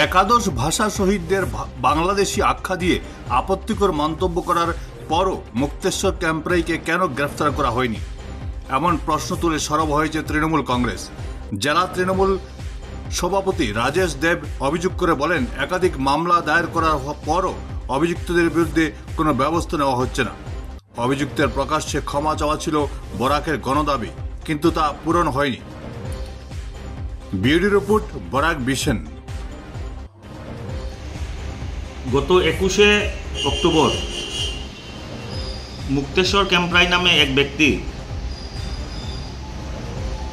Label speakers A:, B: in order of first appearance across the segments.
A: একাদশ ভাষা শহীদদের বাংলাদেশি আখ্যা দিয়ে আপত্তিকর মন্তব্য করার পরও মুক্তেশ্বর ক্যাম্পরাইকে কেন গ্রেফতার করা হয়নি এমন প্রশ্ন তুলে সরব হয়েছে তৃণমূল কংগ্রেস। জেলা তৃণমূল সভাপতি রাজেশ দেব অভিযোগ করে বলেন, একাধিক মামলা দায়ের করার পরও অভিযুক্তদের বিরুদ্ধে কোনো ব্যবস্থা নেওয়া হচ্ছে না। অভিযুক্তের প্রকাশ্যে ক্ষমা চাওয়া ছিল বরাকের গণদাবি, কিন্তু তা পূরণ হয়নি। বিউটি রিপোর্ট, বরাক বিশেন।
B: গত 21শে অক্টোবর মুক্তেশ্বর ক্যাম্পরাই নামে এক ব্যক্তি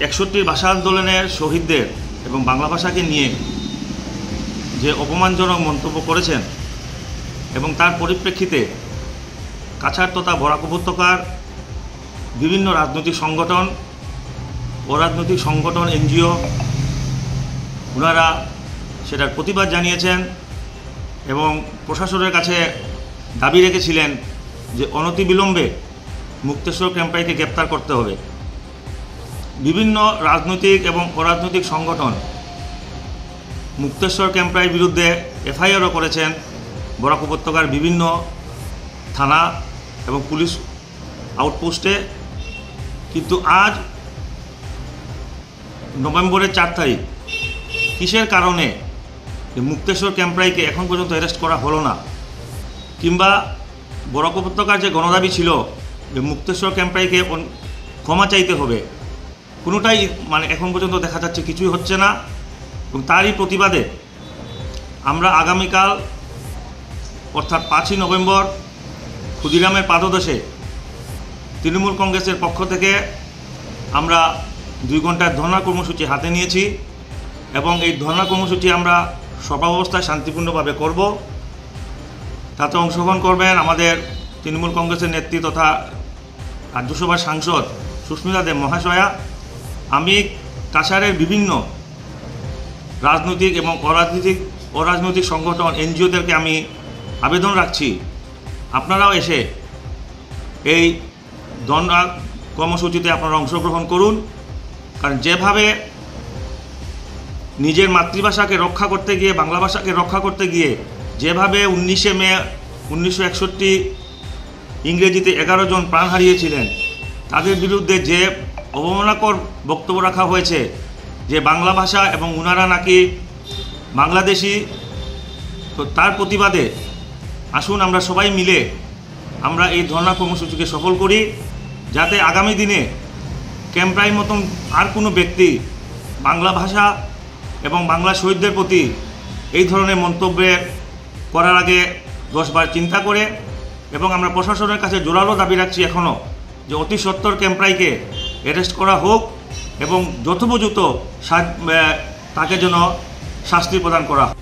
B: 61 ভাষা আন্দোলনের শহীদদের এবং বাংলা ভাষাকে নিয়ে যে অপমানজনক মন্তব্য করেছেন এবং তার পরিপ্রেক্ষিতে কাছাড় তথা বরাক উপত্যকার বিভিন্ন রাজনৈতিক সংগঠন, অরাজনৈতিক সংগঠন, এনজিও ওনারা সেটার প্রতিবাদ জানিয়েছেন এবং প্রশাসনের কাছে দাবি রেখেছিলেন যে অনতিবিলম্বে মুক্তেশ্বর ক্যাম্পরাইকে গ্রেপ্তার করতে হবে। বিভিন্ন রাজনৈতিক এবং অরাজনৈতিক সংগঠন মুক্তেশ্বর ক্যাম্পরাইয়ের বিরুদ্ধে এফআইআরও করেছেন বরাক উপত্যকার বিভিন্ন থানা এবং পুলিশ আউটপোস্টে। কিন্তু আজ নভেম্বরের 4 তারিখ কিসের কারণে মুক্তেশ্বর ক্যাম্পরাইকে এখন পর্যন্ত অ্যারেস্ট করা হলো না, কিংবা বরাক উপত্যকার যে গণদাবি ছিল যে মুক্তেশ্বর ক্যাম্পরাইকে ক্ষমা চাইতে হবে, কোনোটাই এখন পর্যন্ত দেখা যাচ্ছে কিছুই হচ্ছে না। এবং তারই প্রতিবাদে আমরা আগামীকাল অর্থাৎ 5ই নভেম্বর ক্ষুদিরামের পাদদেশে তৃণমূল কংগ্রেসের পক্ষ থেকে আমরা 2 ঘন্টার ধর্ণা কর্মসূচি হাতে নিয়েছি এবং এই ধর্ণা কর্মসূচি আমরা সভা অবস্থায় শান্তিপূর্ণভাবে করব। তাতে অংশগ্রহণ করবেন আমাদের তৃণমূল কংগ্রেসের নেত্রী তথা রাজ্যসভার সাংসদ সুস্মিতা দেব মহাশয়া। আমি কাছাড়ের বিভিন্ন রাজনৈতিক এবং অরাজনৈতিক সংগঠন, এনজিওদেরকে আমি আবেদন রাখছি, আপনারাও এসে এই ধর্ণা কর্মসূচিতে আপনারা অংশগ্রহণ করুন। কারণ যেভাবে নিজের মাতৃভাষাকে রক্ষা করতে গিয়ে, বাংলা ভাষাকে রক্ষা করতে গিয়ে যেভাবে 19শে মে 1961 ইংরেজিতে 11 জন প্রাণ হারিয়েছিলেন, তাদের বিরুদ্ধে যে অবমাননাকর বক্তব্য রাখা হয়েছে যে বাংলা ভাষা এবং উনারা নাকি বাংলাদেশি, তো তার প্রতিবাদে আসুন আমরা সবাই মিলে আমরা এই ধর্ণা কর্মসূচিকে সফল করি, যাতে আগামী দিনে ক্যাম্পরাই মতন আর কোনো ব্যক্তি বাংলা ভাষা এবং বাংলা শহীদদের প্রতি এই ধরনের মন্তব্য করার আগে 10 বার চিন্তা করে। এবং আমরা প্রশাসনের কাছে জোরালো দাবি রাখছি এখনও যে অতি সত্বর ক্যাম্পরাইকে অ্যারেস্ট করা হোক এবং যথোপযুক্ত তাকে যেন শাস্তি প্রদান করা হয়।